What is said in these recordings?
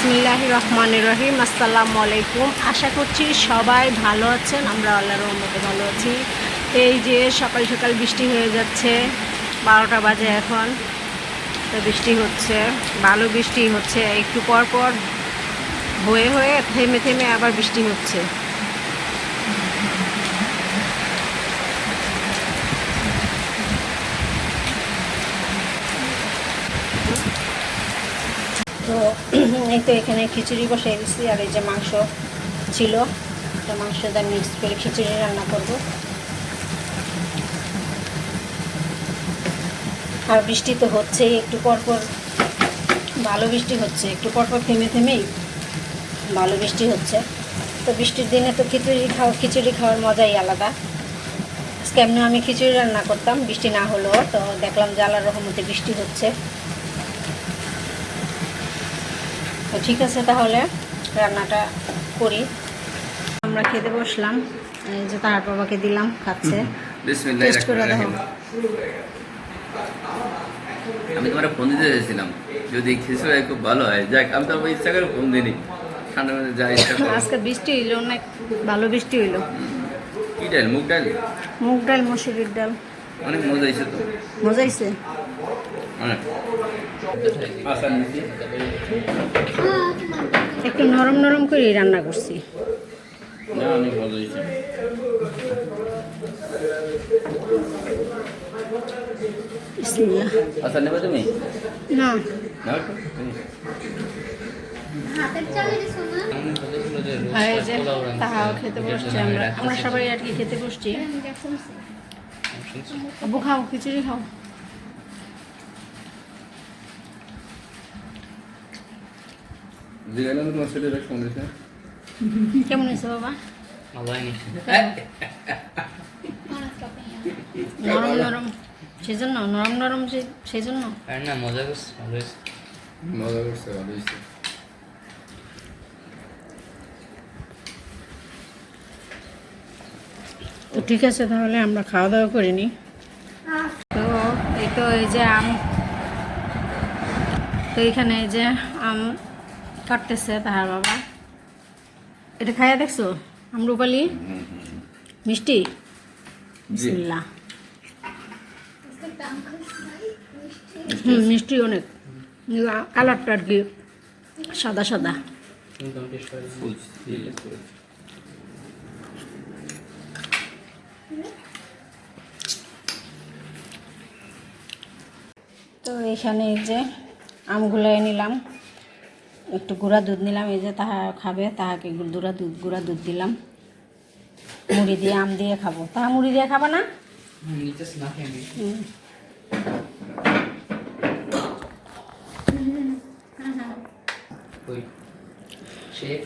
বিসমিল্লাহির রহমানির রহিম। আসসালামু আলাইকুম। আশা করছি সবাই ভালো আছেন। আমরা আল্লাহর রহমতে ভালো আছি। এই যে সকাল সকাল বৃষ্টি হয়ে যাচ্ছে, 12টা বাজে এখন। তো বৃষ্টি হচ্ছে, ভালো বৃষ্টি হচ্ছে, একটু পর পর হয়ে হয়ে থেমে থেমে আবার বৃষ্টি হচ্ছে। তো এই তো এখানে খিচুড়ি বসিয়ে দিচ্ছি, আর এই যে মাংস ছিল, তো মাংস দিয়ে মিক্স করে খিচুড়ি রান্না করব। আর বৃষ্টি তো হচ্ছেই, একটু পরপর ভালো বৃষ্টি হচ্ছে, একটু পরপর থেমে থেমেই ভালো বৃষ্টি হচ্ছে। তো বৃষ্টির দিনে তো খিচুড়ি খাওয়ার মজাই আলাদা। আজকে এমনি আমি খিচুড়ি রান্না করতাম, বৃষ্টি না হলেও, তো দেখলাম যে আল্লাহর রহমতে বৃষ্টি হচ্ছে। তো ঠিক আছে, তাহলে রান্নাটা করি। আমরা খেতে বসলাম, এই যে তার বাবাকে দিলাম, খাচ্ছে। টেস্ট করে দেখো। আমি তোমার ফোন দিতে চাইছিলাম, যদি খিচুড়ি খুব ভালো হয়। যাক, আমি তো ইচ্ছা করে ফোন দিইনি, ঠান্ডা মধ্যে যা ইচ্ছা করে। আজকে বৃষ্টি হইলো, অনেক ভালো বৃষ্টি হইলো। কি ডাল? মুগ ডাল? মুগ ডাল, মসুরির ডাল। অনেক মজা হয়েছে তো, মজা হয়েছে অনেক। আসার নিচে একটু নরম নরম করে রান্না করছি। না, অনেক মজা হয়েছে। বিসমিল্লাহ। আসার নেবে তুমি? না, নাও তো। আর এই যে তাহাও খেতে বসছি, আমরা সবাই আর কি খেতে বসছি। আবু খাও, খিচুড়ি খাও। জিজ্ঞাসা তোমার শরীরে ফোন দিতে কেমন হয়েছে বাবা? নরম নরম সেজন্য, নরম নরম সেজন্য। না, মজা করছে, ভালো হয়েছে। মজা করছে, ভালো হয়েছে। তো ঠিক আছে, তাহলে আমরা খাওয়া দাওয়া করে নিই। তো এই যে আম, তো এখানে এই যে আম কাটতেছে তাহার বাবা। এটা খাইয়া দেখছো আমরুপালি? মিষ্টি। বিসমিল্লাহ। মিষ্টি অনেক, কালারটা আর কি সাদা সাদা। তো এখানে এই যে আমগুলো নিলাম, একটু গুঁড়া দুধ নিলাম, এই যে তাহা খাবে, তাহাকে গুঁড়া দুধ দিলাম। মুড়ি দিয়ে আম দিয়ে খাবো। তাহা মুড়ি দিয়ে খাবা না?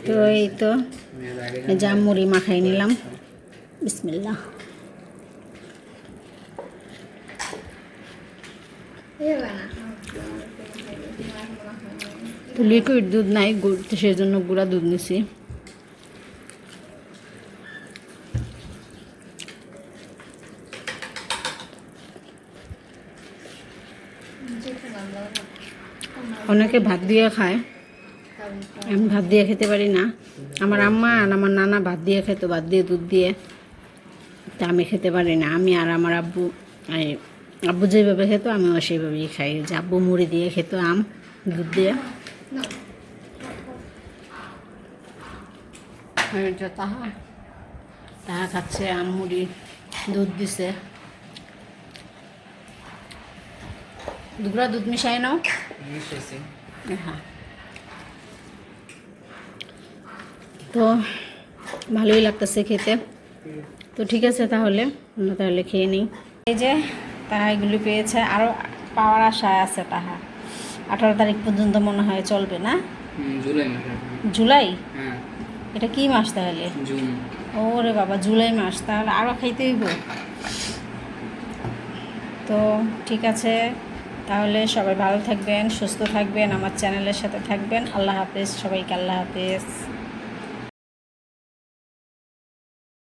তো এই তো জাম মুড়ি মাখাই নিলাম। বিসমিল্লাহ। তো লিকুইড দুধ নাই, সেই জন্য গুঁড়া দুধ নিছি। অনেকে ভাত দিয়ে খায়, আমি ভাত দিয়ে খেতে পারি না। আমার আম্মা আর আমার নানা ভাত দিয়ে খেতো, ভাত দিয়ে দুধ দিয়ে, তা আমি খেতে পারি না। আমি আর আমার আব্বু, আব্বু যেভাবে খেতো আমিও সেইভাবেই খাই। যে আব্বু মুড়ি দিয়ে খেতো, আম দুধ দিয়ে। তাহা খাচ্ছে, আম মুড়ি দুধ দিছে। দুগুড়া দুধ মিশাই নাও। হ্যাঁ, তো ভালোই লাগতেছে খেতে। তো ঠিক আছে, তাহলে আমরা খেয়ে নিই। এই যে তাহা এগুলি পেয়েছে, আরও পাওয়ার আশায় আছে। তাহা 18 তারিখ পর্যন্ত মনে হয় চলবে না? জুলাই? এটা কি মাস তাহলে? ওরে বাবা, জুলাই মাস, তাহলে আরও খাইতে হইব। তো ঠিক আছে, তাহলে সবাই ভালো থাকবেন, সুস্থ থাকবেন, আমার চ্যানেলের সাথে থাকবেন। আল্লাহ হাফেজ সবাইকে, আল্লাহ হাফেজ।